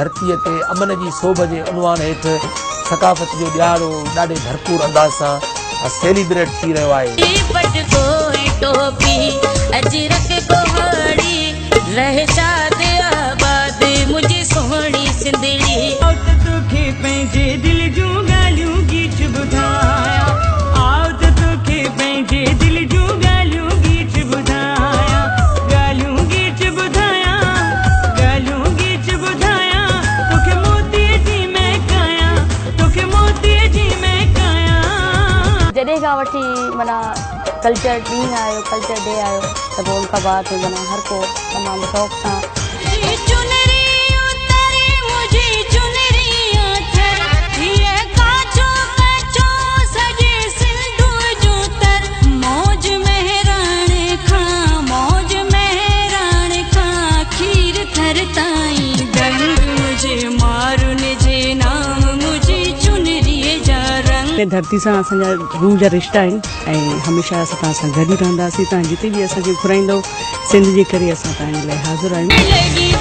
धरती ते अमन जी सोभ जे उनवान हेठ सकाफ़त जो ॾियारो ॾाढे भरपूर अंदाज सां सेलिब्रेट थी रहियो आहे। जॾहिं खां वठी माना कल्चर ॾींहुं आयो, कल्चर डे आयो त पोइ उनखां बाद माना हर को तमामु शौक़ सां धरती सां असांजा रूह जा रिश्ता आहिनि ऐं हमेशह असां तव्हां सां गॾु रहंदासीं। तव्हां जिते बि असांखे घुराईंदो सिंध जे करे असां तव्हांजे लाइ हाज़िर आहियूं।